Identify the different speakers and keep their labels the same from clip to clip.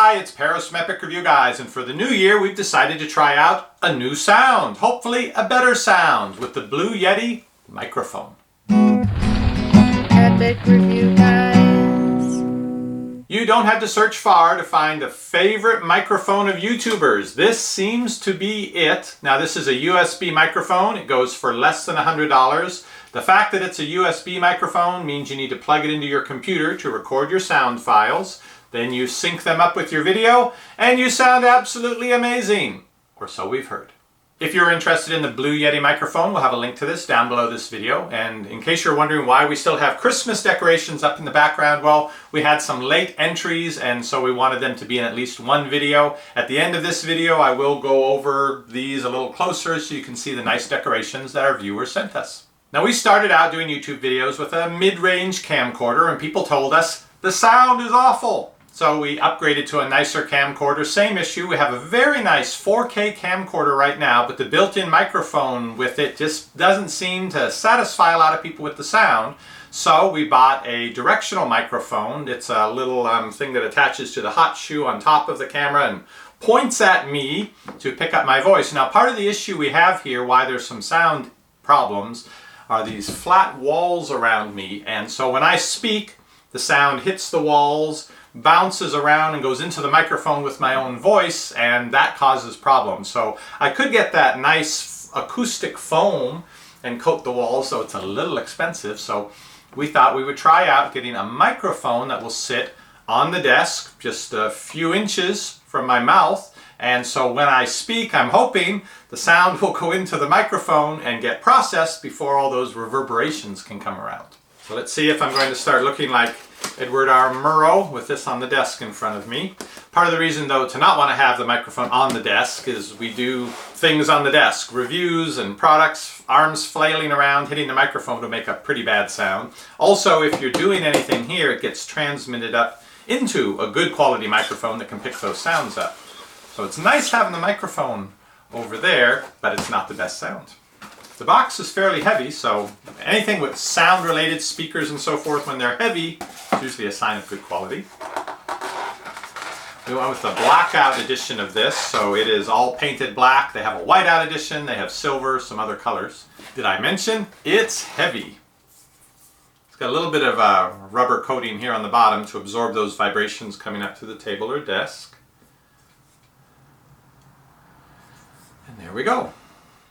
Speaker 1: Hi, it's Paris from EpicReviewGuys, and for the new year we've decided to try out a new sound, hopefully a better sound, with the Blue Yeti microphone.
Speaker 2: EpicReviewGuys.
Speaker 1: You don't have to search far to find a favorite microphone of YouTubers. This seems to be it. Now this is a USB microphone. It goes for less than $100. The fact that it's a USB microphone means you need to plug it into your computer to record your sound files. Then you sync them up with your video, and you sound absolutely amazing. Or so we've heard. If you're interested in the Blue Yeti microphone, we'll have a link to this down below this video. And in case you're wondering why we still have Christmas decorations up in the background, well, we had some late entries, and so we wanted them to be in at least one video. At the end of this video, I will go over these a little closer so you can see the nice decorations that our viewers sent us. Now, we started out doing YouTube videos with a mid-range camcorder, and people told us the sound is awful. So we upgraded to a nicer camcorder. Same issue, we have a very nice 4K camcorder right now, but the built-in microphone with it just doesn't seem to satisfy a lot of people with the sound. So we bought a directional microphone. It's a little thing that attaches to the hot shoe on top of the camera and points at me to pick up my voice. Now, part of the issue we have here, why there's some sound problems, are these flat walls around me. And so when I speak, the sound hits the walls, bounces around and goes into the microphone with my own voice, and that causes problems. So I could get that nice acoustic foam and coat the walls, so it's a little expensive. So we thought we would try out getting a microphone that will sit on the desk just a few inches from my mouth. And so when I speak, I'm hoping the sound will go into the microphone and get processed before all those reverberations can come around. So let's see if I'm going to start looking like Edward R. Murrow with this on the desk in front of me. Part of the reason, though, to not want to have the microphone on the desk is we do things on the desk, reviews and products, arms flailing around, hitting the microphone to make a pretty bad sound. Also, if you're doing anything here, it gets transmitted up into a good quality microphone that can pick those sounds up. So it's nice having the microphone over there, but it's not the best sound. The box is fairly heavy, so anything with sound-related speakers and so forth, when they're heavy, it's usually a sign of good quality. We went with the blackout edition of this, so it is all painted black. They have a whiteout edition, they have silver, some other colors. Did I mention? It's heavy. It's got a little bit of a rubber coating here on the bottom to absorb those vibrations coming up to the table or desk. And there we go.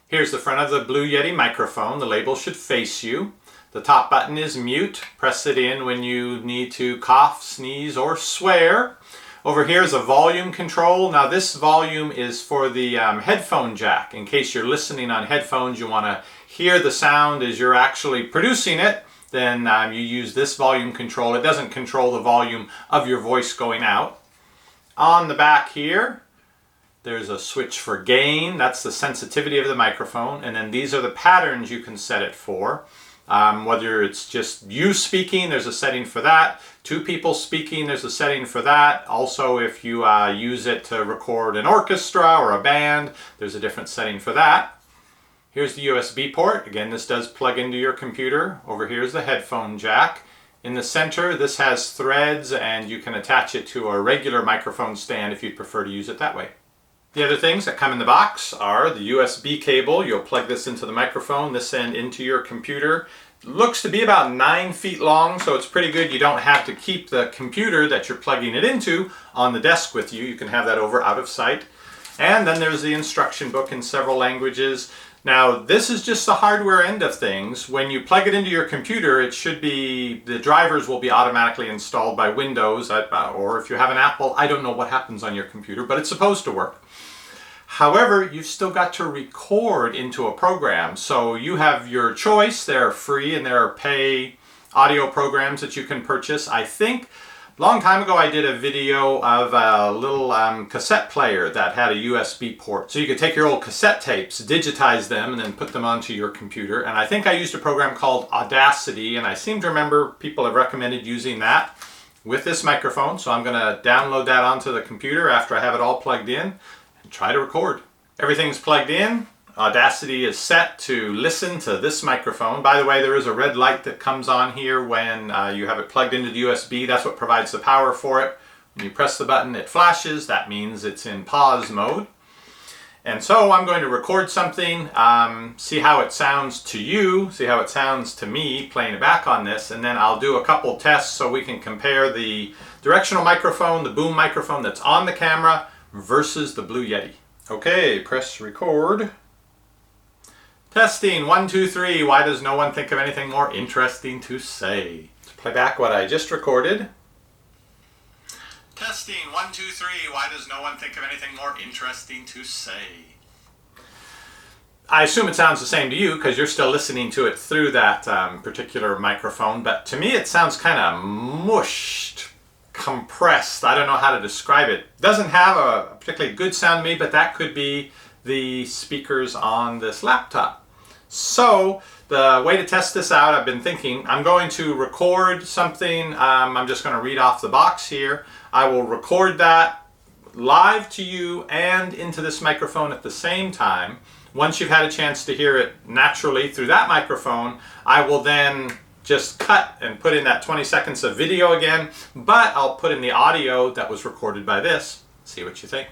Speaker 1: Here's the front of the Blue Yeti microphone. The label should face you. The top button is mute. Press it in when you need to cough, sneeze, or swear. Over here is a volume control. Now this volume is for the headphone jack. In case you're listening on headphones, you want to hear the sound as you're actually producing it, then you use this volume control. It doesn't control the volume of your voice going out. On the back here, there's a switch for gain. That's the sensitivity of the microphone. And then these are the patterns you can set it for. Whether it's just you speaking, there's a setting for that. Two people speaking, there's a setting for that. Also, if you use it to record an orchestra or a band, there's a different setting for that. Here's the USB port. Again, this does plug into your computer. Over here is the headphone jack. In the center, this has threads, and you can attach it to a regular microphone stand if you'd prefer to use it that way. The other things that come in the box are the USB cable. You'll plug this into the microphone, this end into your computer. It looks to be about 9 feet long, so it's pretty good. You don't have to keep the computer that you're plugging it into on the desk with you. You can have that over out of sight. And then there's the instruction book in several languages. Now, this is just the hardware end of things. When you plug it into your computer, it should be, the drivers will be automatically installed by Windows, or if you have an Apple, I don't know what happens on your computer, but it's supposed to work. However, you've still got to record into a program. So you have your choice. They're free and there are pay audio programs that you can purchase. I think a long time ago I did a video of a little cassette player that had a USB port. So you could take your old cassette tapes, digitize them, and then put them onto your computer. And I think I used a program called Audacity, and I seem to remember people have recommended using that with this microphone. So I'm going to download that onto the computer after I have it all plugged in. Try to record. Everything's plugged in. Audacity is set to listen to this microphone. By the way, there is a red light that comes on here when you have it plugged into the USB. That's what provides the power for it. When you press the button, it flashes. That means it's in pause mode. And so I'm going to record something, see how it sounds to you, see how it sounds to me playing it back on this, and then I'll do a couple tests so we can compare the directional microphone, the boom microphone that's on the camera versus the Blue Yeti. Okay, press record. Testing, 1, 2, 3. Why does no one think of anything more interesting to say? Let's play back what I just recorded. Testing, 1, 2, 3. Why does no one think of anything more interesting to say? I assume it sounds the same to you because you're still listening to it through that particular microphone, but to me it sounds kind of mushed, compressed. I don't know how to describe it. Doesn't have a particularly good sound to me, but that could be the speakers on this laptop. So the way to test this out, I've been thinking, I'm going to record something. I'm just going to read off the box here. I will record that live to you and into this microphone at the same time. Once you've had a chance to hear it naturally through that microphone, I will then just cut and put in that 20 seconds of video again, but I'll put in the audio that was recorded by this. See what you think.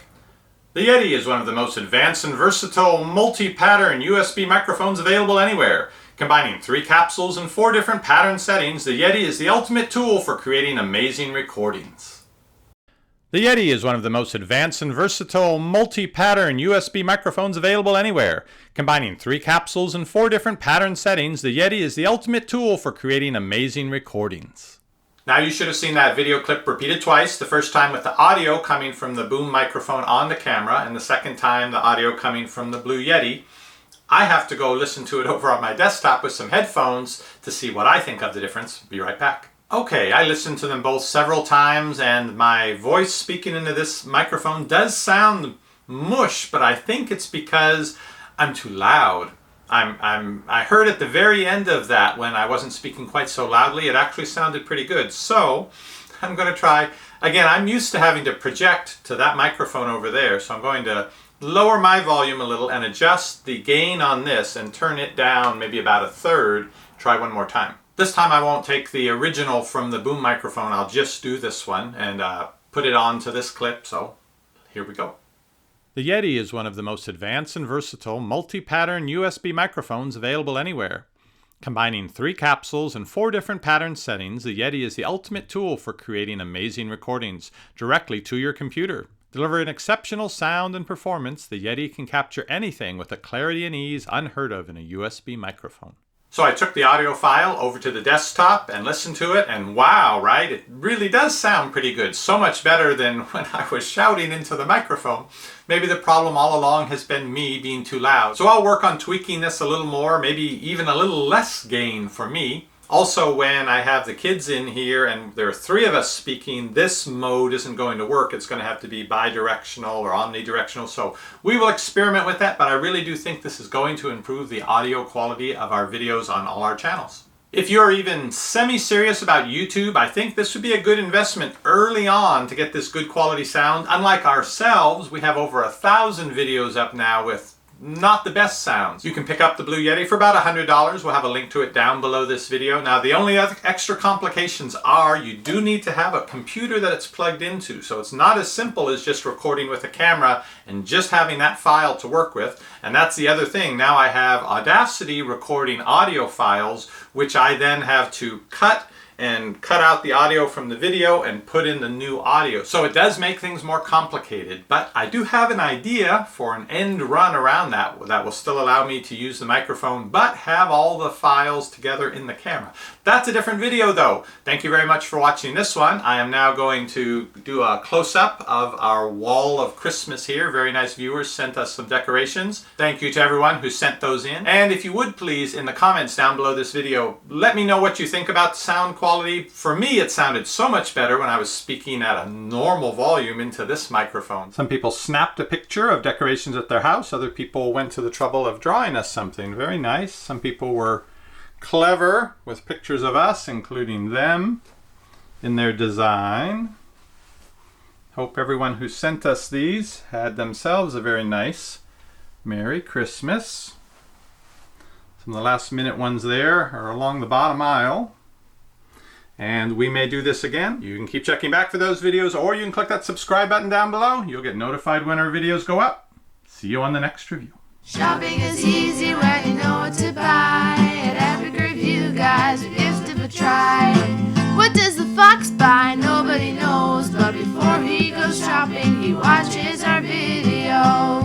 Speaker 1: The Yeti is one of the most advanced and versatile multi-pattern USB microphones available anywhere. Combining 3 capsules and 4 different pattern settings, the Yeti is the ultimate tool for creating amazing recordings. The Yeti is one of the most advanced and versatile multi-pattern USB microphones available anywhere. Combining 3 capsules and 4 different pattern settings, the Yeti is the ultimate tool for creating amazing recordings. Now you should have seen that video clip repeated twice. The first time with the audio coming from the boom microphone on the camera, and the second time the audio coming from the Blue Yeti. I have to go listen to it over on my desktop with some headphones to see what I think of the difference. Be right back. Okay, I listened to them both several times, and my voice speaking into this microphone does sound mush, but I think it's because I'm too loud. I heard at the very end of that, when I wasn't speaking quite so loudly, it actually sounded pretty good. So I'm going to try. Again, I'm used to having to project to that microphone over there, so I'm going to lower my volume a little and adjust the gain on this and turn it down maybe about 1/3. Try one more time. This time I won't take the original from the boom microphone. I'll just do this one and put it onto this clip. So here we go. The Yeti is one of the most advanced and versatile multi-pattern USB microphones available anywhere. Combining 3 capsules and 4 different pattern settings, the Yeti is the ultimate tool for creating amazing recordings directly to your computer. Delivering exceptional sound and performance, the Yeti can capture anything with a clarity and ease unheard of in a USB microphone. So I took the audio file over to the desktop and listened to it, and wow, right? It really does sound pretty good. So much better than when I was shouting into the microphone. Maybe the problem all along has been me being too loud. So I'll work on tweaking this a little more, maybe even a little less gain for me. Also, when I have the kids in here and there are 3 of us speaking, this mode isn't going to work. It's going to have to be bidirectional or omnidirectional. So we will experiment with that, but I really do think this is going to improve the audio quality of our videos on all our channels. If you're even semi-serious about YouTube, I think this would be a good investment early on to get this good quality sound. Unlike ourselves, we have over 1,000 videos up now with not the best sounds. You can pick up the Blue Yeti for about $100. We'll have a link to it down below this video. Now, the only other extra complications are you do need to have a computer that it's plugged into. So it's not as simple as just recording with a camera and just having that file to work with. And that's the other thing. Now I have Audacity recording audio files, which I then have to cut out the audio from the video and put in the new audio. So it does make things more complicated, but I do have an idea for an end run around that will still allow me to use the microphone but have all the files together in the camera. That's a different video though. Thank you very much for watching this one. I am now going to do a close-up of our wall of Christmas here. Very nice viewers sent us some decorations. Thank you to everyone who sent those in. And if you would please, in the comments down below this video, let me know what you think about the sound quality. For me, it sounded so much better when I was speaking at a normal volume into this microphone. Some people snapped a picture of decorations at their house. Other people went to the trouble of drawing us something. Very nice. Some people were clever with pictures of us, including them in their design. Hope everyone who sent us these had themselves a very nice Merry Christmas. Some of the last minute ones there are along the bottom aisle. And we may do this again. You can keep checking back for those videos, or you can click that subscribe button down below. You'll get notified when our videos go up. See you on the next review.
Speaker 2: Shopping is easy when you know what to buy. At Epic Review Guys, we give it a try. What does the fox buy? Nobody knows. But before he goes shopping, he watches our videos.